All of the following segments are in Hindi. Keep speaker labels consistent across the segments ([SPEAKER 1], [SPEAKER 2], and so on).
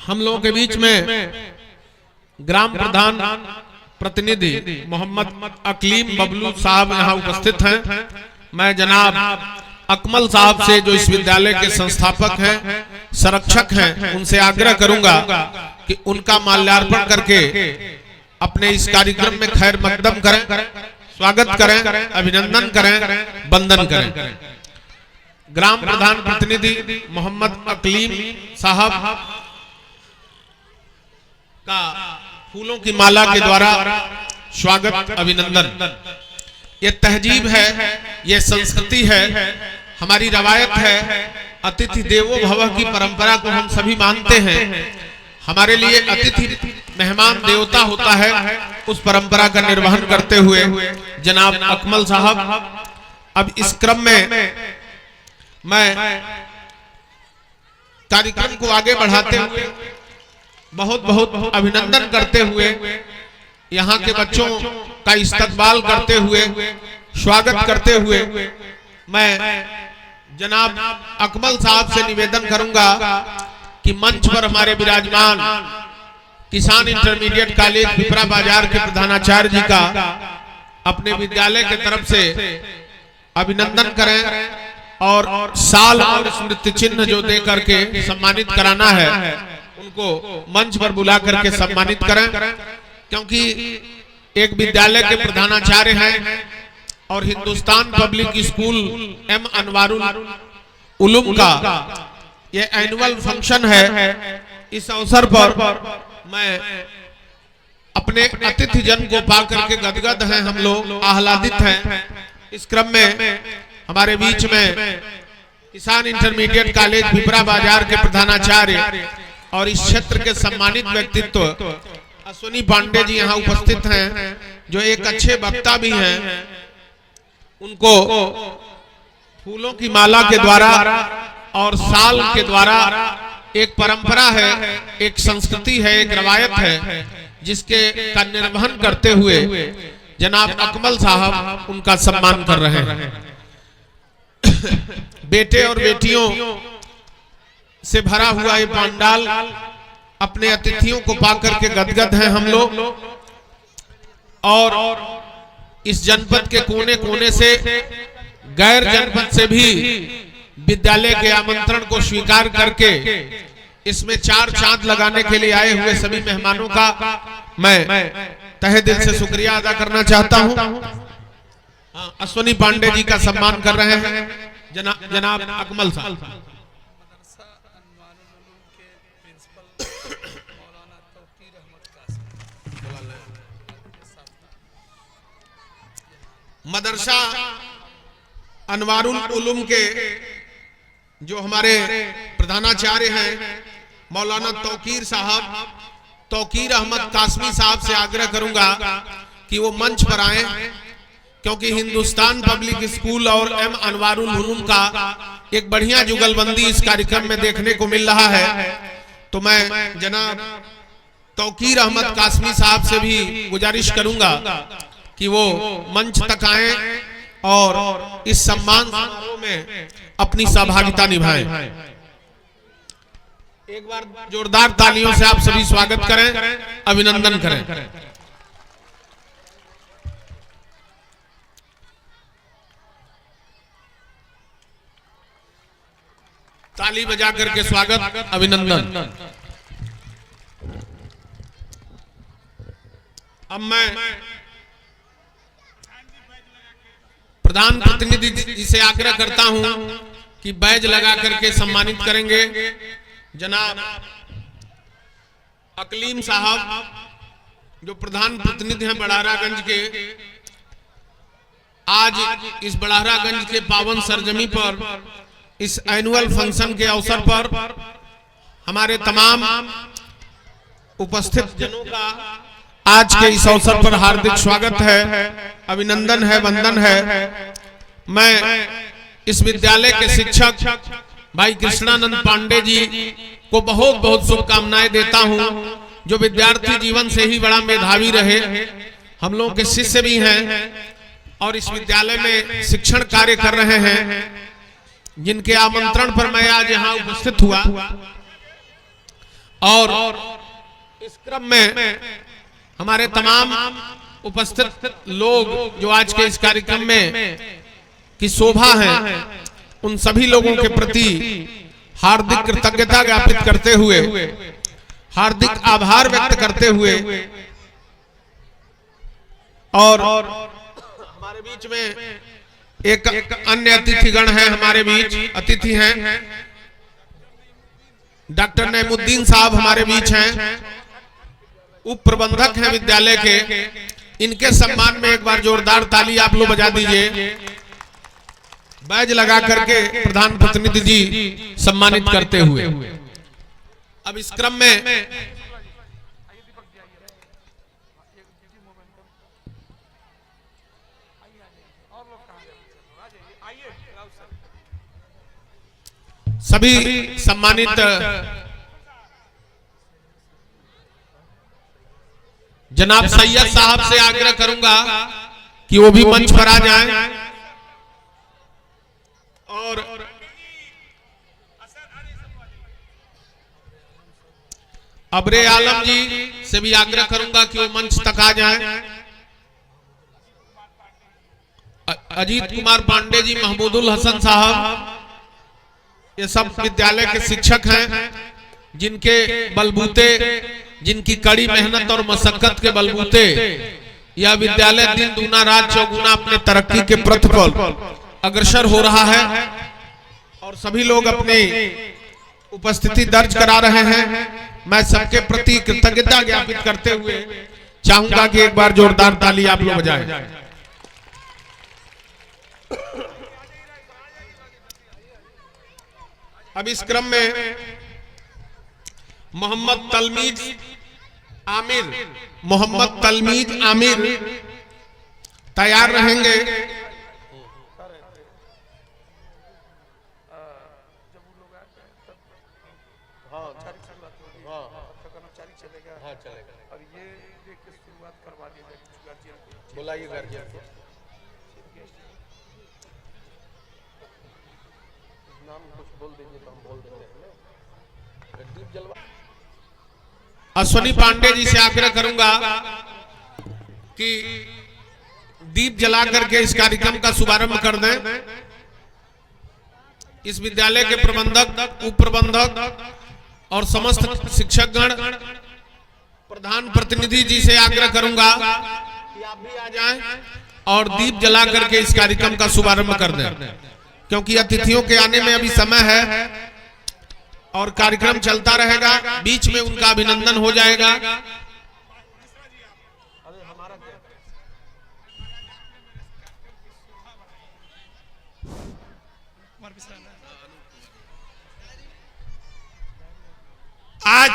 [SPEAKER 1] हम लोगों के बीच में ग्राम प्रधान प्रतिनिधि मोहम्मद अकलीम बबलू साहब यहाँ उपस्थित हैं। मैं जनाब अकमल साहब से जो इस विद्यालय के संस्थापक हैं, संरक्षक हैं, उनसे आग्रह करूंगा कि उनका माल्यार्पण करके अपने इस कार्यक्रम में खैर मकदम करें, स्वागत करें, अभिनंदन करें, वंदन करें। ग्राम प्रधान प्रतिनिधि मोहम्मद अकलीम साहब का फूलों की माला के द्वारा स्वागत, अभिनंदन। ये तहजीब है, ये संस्कृति है, हमारी रवायत है। अतिथि देवो भव की परंपरा को हम सभी मानते हैं। हमारे लिए अतिथि मेहमान देवता होता है। उस परंपरा का निर्वहन करते हुए जनाब अकमल साहब, अब इस क्रम में मैं कार्यक्रम को आगे बढ़ाते हुए बहुत बहुत अभिनंदन करते हुए, यहाँ के बच्चों का इस्तकबाल करते हुए, स्वागत करते हुए, मैं जनाब अकमल साहब से निवेदन करूंगा कि मंच पर हमारे विराजमान किसान इंटरमीडिएट कॉलेज पिपरा बाजार के प्रधानाचार्य जी का अपने विद्यालय के तरफ से अभिनंदन करें और साल और स्मृति चिन्ह जो दे करके सम्मानित कराना है, उनको मंच पर बुला करके सम्मानित करें। क्योंकि एक विद्यालय के प्रधानाचार्य हैं और Hindustan public school M Anwarul Uloom का ये एनुअल फंक्शन है। इस अवसर पर मैं अपने अतिथि जन को पा करके गदगद हैं, हम लोग आह्लादित हैं। इस क्रम में हमारे बीच में किसान इंटरमीडिएट कॉलेज पिपरा बाजार के प्रधानाचार्य और इस क्षेत्र के सम्मानित व्यक्तित्व अश्विनी पांडे जी यहाँ उपस्थित हैं, जो एक अच्छे वक्ता भी हैं। उनको फूलों की माला के द्वारा और साल के द्वारा एक परंपरा है, एक संस्कृति है, एक रवायत है, जिसके का निर्वहन करते हुए जनाब अकमल साहब उनका सम्मान कर रहे हैं। बेटे और बेटियों से भरा हुआ ये पंडाल अपने अतिथियों को पाकर के गदगद हैं हम लोग। और इस जनपद के कोने कोने से, गैर जनपद से भी विद्यालय के आमंत्रण को स्वीकार करके इसमें चार चांद लगाने के लिए आए हुए सभी मेहमानों का मैं तहे दिल से शुक्रिया अदा करना चाहता हूं। अश्विनी पांडे जी का सम्मान कर रहे हैं जनाब अकमल साहब। मदरसा अनवारुल उलूम के जो हमारे प्रधानाचार्य हैं मौलाना तौकीर साहब, तौकीर अहमद कासमी साहब से आग्रह करूंगा कि वो मंच पर आए, क्योंकि हिंदुस्तान पब्लिक स्कूल और एम अनवारुल उलूम का एक बढ़िया जुगलबंदी इस कार्यक्रम में देखने को मिल रहा है। तो मैं जनाब तौकीर अहमद कासमी साहब से भी गुजारिश करूंगा कि वो मंच तक आए और इस सम्मान समारोह में अपनी सहभागिता निभाएं। एक बार जोरदार तालियों से आप सभी स्वागत करें, अभिनंदन करें। ताली बजा करके स्वागत, अभिनंदन। अब मैं प्रधान प्रतिनिधि जी से आग्रह करता हूं कि बैज लगा करके सम्मानित करेंगे जनाब अकलीम साहब, जो प्रधान प्रतिनिधि हैं बड़ारागंज के। आज इस बड़ारागंज के पावन सरजमी पर, इस एनुअल फंक्शन के अवसर पर हमारे तमाम उपस्थित जनों का आज के इस अवसर पर हार्दिक स्वागत है, अभिनंदन है, वंदन है। मैं इस विद्यालय के शिक्षक भाई कृष्णानंद पांडे जी को बहुत बहुत शुभकामनाएं देता हूं, जो विद्यार्थी जीवन से ही बड़ा मेधावी रहे, हम लोगों के शिष्य भी हैं और इस विद्यालय में शिक्षण कार्य कर रहे हैं, जिनके आमंत्रण पर मैं आज यहाँ उपस्थित हुआ। और इस क्रम में हमारे तमाम उपस्थित लोग जो आज के इस कार्यक्रम में की शोभा है, उन सभी लोगों के प्रति हार्दिक कृतज्ञता ज्ञापित करते हुए, हार्दिक आभार व्यक्त करते हुए, और हमारे बीच में एक अन्य अतिथिगण है, हमारे बीच अतिथि हैं डॉक्टर नईमुद्दीन साहब हमारे बीच हैं, उप प्रबंधक हैं विद्यालय के। इनके सम्मान में एक बार जोरदार ताली आप लोग बजा दीजिए। बैज लगा करके प्रधान प्रतिनिधि जी सम्मानित करते हुए अब इस क्रम में सभी सम्मानित जनाब सैयद साहब से आग्रह करूंगा कि वो भी मंच पर आ जाएं, और अबरे आलम जी से भी आग्रह करूंगा कि वो मंच तक आ जाएं। अजीत कुमार पांडे जी, महमूदुल हसन साहब, ये सब विद्यालय के शिक्षक हैं, जिनके बलबूते, जिनकी कड़ी मेहनत और मशक्कत के बलबूते यह विद्यालय दिन दूना रात चौगुना अपने तरक्की के पथ पर अग्रसर हो रहा है, और सभी लोग अपनी उपस्थिति दर्ज करा रहे हैं। मैं सबके प्रति कृतज्ञता ज्ञापित करते हुए चाहूंगा कि एक बार जोरदार ताली आप लोग बजाएं। अब इस क्रम में मोहम्मद तलमीज आमिर तैयार रहेंगे। बुलाइए गार्जियन को। नाम कुछ बोल दीजिए तो हम बोल देंगे। दीप जलवा अश्वनी पांडे जी से आग्रह करूंगा कि दीप जला करके इस कार्यक्रम का शुभारंभ कर दें। इस विद्यालय के प्रबंधक, उप प्रबंधक और समस्त शिक्षकगण, प्रधान प्रतिनिधि जी से आग्रह करूंगा कि आप भी आ जाएं और दीप जला करके इस कार्यक्रम का शुभारंभ कर दें, क्योंकि अतिथियों के आने में अभी समय है और कार्यक्रम चलता रहेगा। बीच में उनका अभिनंदन हो जाएगा।
[SPEAKER 2] आज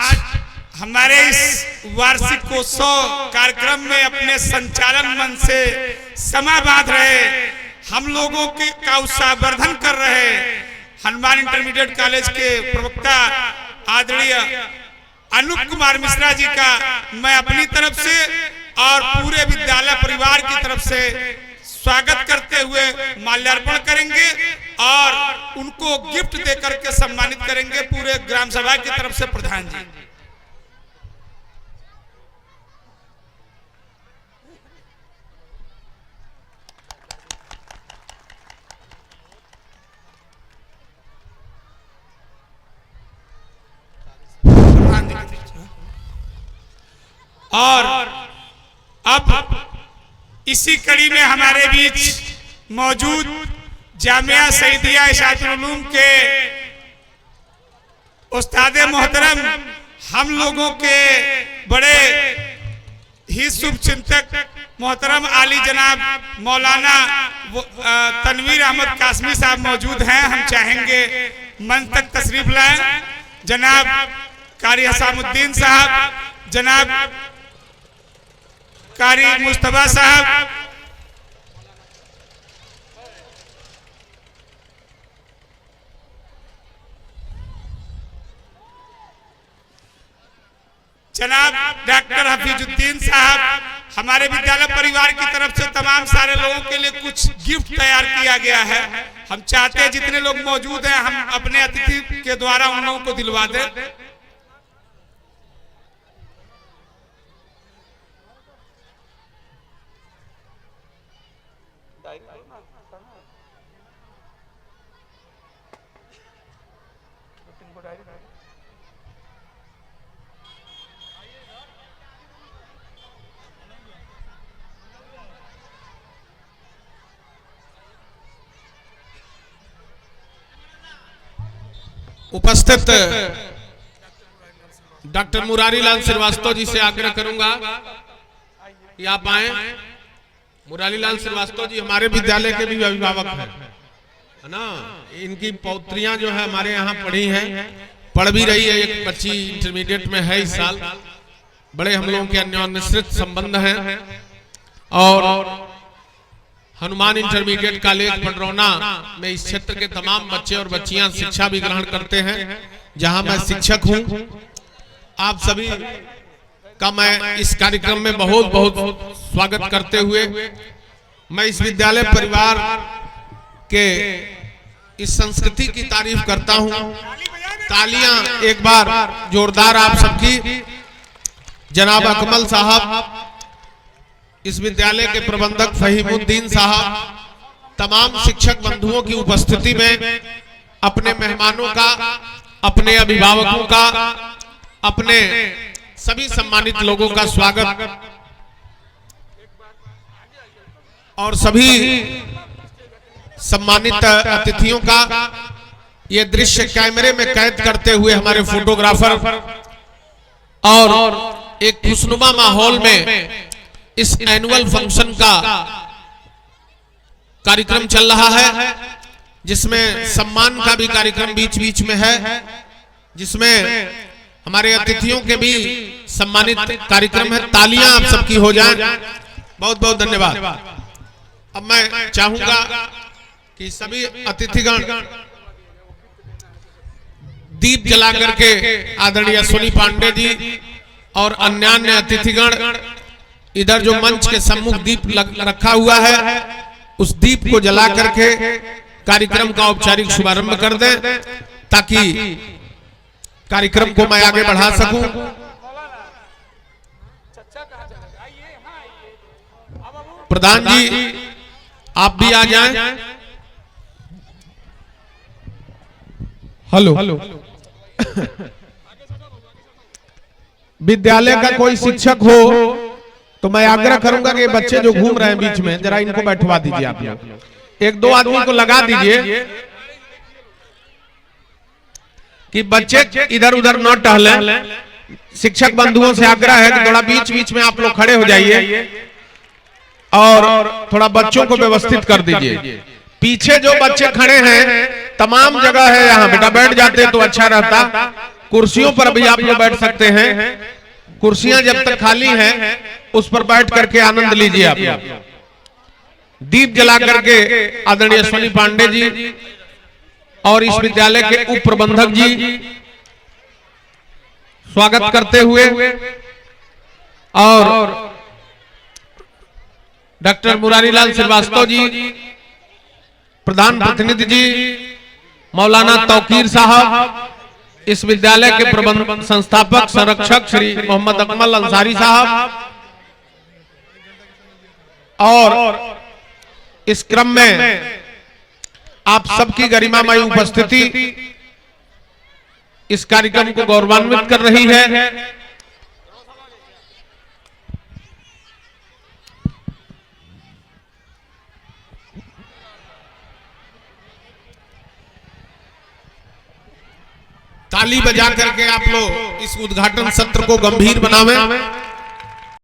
[SPEAKER 2] हमारे इस वार्षिकोत्सव कार्यक्रम में अपने संचालन मन से समय बांध रहे, हम लोगों के का उत्साहवर्धन कर रहे हनुमान इंटरमीडिएट कॉलेज के प्रवक्ता आदरणीय अनूप कुमार मिश्रा जी का मैं अपनी तरफ से और पूरे विद्यालय परिवार की तरफ से स्वागत करते हुए माल्यार्पण करेंगे और उनको गिफ्ट देकर के सम्मानित करेंगे पूरे ग्राम सभा की तरफ से प्रधान जी। और अब इसी कड़ी में हमारे बीच मौजूद जामिया सईदिया इशातुल उलूम के उस्ताद मोहतरम, हम लोगों के बड़े ही शुभ चिंतक मोहतरम आली जनाब मौलाना तनवीर अहमद कासमी साहब मौजूद हैं। हम चाहेंगे मंच तक तशरीफ लाएं। जनाब कारी हसामुद्दीन साहब, जनाब कारी मुस्तफा साहब, जनाब डॉक्टर हफीजुद्दीन साहब, हमारे विद्यालय परिवार की तरफ से तमाम सारे लोगों के लिए कुछ गिफ्ट तैयार किया गया है। हम चाहते हैं जितने लोग मौजूद हैं हम अपने अतिथि के द्वारा उन लोगों को दिलवा दें।
[SPEAKER 1] उपस्थित डॉक्टर मुरारी लाल श्रीवास्तव जी से आग्रह करूंगा कि आप आए। मुरारी लाल श्रीवास्तव जी हमारे विद्यालय के भी अभिभावक हैं, है ना। इनकी पौत्रियां जो है हमारे यहाँ पढ़ी हैं, पढ़ भी रही है। एक बच्ची इंटरमीडिएट में है इस साल। बड़े हम लोगों के अन्योन्यश्रित संबंध हैं। और हनुमान इंटरमीडिएट कॉलेज पंडरौना में इस क्षेत्र के तमाम बच्चे और बच्चियां शिक्षा भी ग्रहण करते हैं, जहां मैं शिक्षक हूं। आप सभी का मैं इस कार्यक्रम में बहुत बहुत स्वागत करते हुए मैं इस विद्यालय परिवार के इस संस्कृति की तारीफ करता हूं। तालियां एक बार जोरदार आप सबकी। जनाब अकमल साहब, इस विद्यालय के प्रबंधक फहीमुद्दीन साहब, तमाम शिक्षक बंधुओं की उपस्थिति में अपने मेहमानों का, अपने अभिभावकों का, अपने सभी सम्मानित लोगों का स्वागत और सभी सम्मानित अतिथियों का ये दृश्य कैमरे में कैद करते हुए हमारे फोटोग्राफर और एक खुशनुमा माहौल में इस एनुअल फंक्शन का कार्यक्रम चल रहा है, जिसमें सम्मान का भी कार्यक्रम बीच बीच में है, जिसमें हमारे अतिथियों के भी सम्मानित कार्यक्रम है। तालियां आप सबकी हो जाएं। बहुत बहुत धन्यवाद। अब मैं चाहूंगा कि सभी अतिथिगण दीप जला करके आदरणीय सोनी पांडे जी और अन्य अतिथिगण इधर जो मंच के सम्मुख दीप रखा हुआ है, उस दीप को जला करके कार्यक्रम का औपचारिक शुभारंभ कर दें, ताकि कार्यक्रम को मैं आगे बढ़ा सकूं। प्रधान जी आप भी आ जाएं। हेलो विद्यालय का कोई शिक्षक हो तो मैं आग्रह करूंगा कि बच्चे जो घूम रहे हैं बीच में, जरा इनको बैठवा दीजिए। आप लोग एक दो आदमी को लगा दीजिए कि बच्चे इधर उधर न टहले। शिक्षक बंधुओं से आग्रह है कि थोड़ा बीच बीच में आप लोग खड़े हो जाइए और थोड़ा बच्चों को व्यवस्थित कर दीजिए। पीछे जो बच्चे खड़े हैं, तमाम जगह है यहाँ, बेटा बैठ जाते तो अच्छा रहता। कुर्सियों पर भी आप लोग बैठ सकते हैं। कुर्सियां जब तक खाली हैं उस पर बैठ करके आनंद लीजिए। आप लोग दीप जला करके आदरणीय सोनी पांडे जी और इस विद्यालय के उप प्रबंधक जी स्वागत करते हुए और डॉक्टर मुरारी लाल श्रीवास्तव जी, प्रधान प्रतिनिधि जी मौलाना तौकीर साहब, इस विद्यालय के प्रबंध संस्थापक संरक्षक श्री मोहम्मद अकमल अंसारी साहब, और इस क्रम में आप सबकी गरिमामय उपस्थिति इस कार्यक्रम को गौरवान्वित कर रही है। ताली बजा करके आप लोग इस उद्घाटन सत्र को गंभीर बनावें।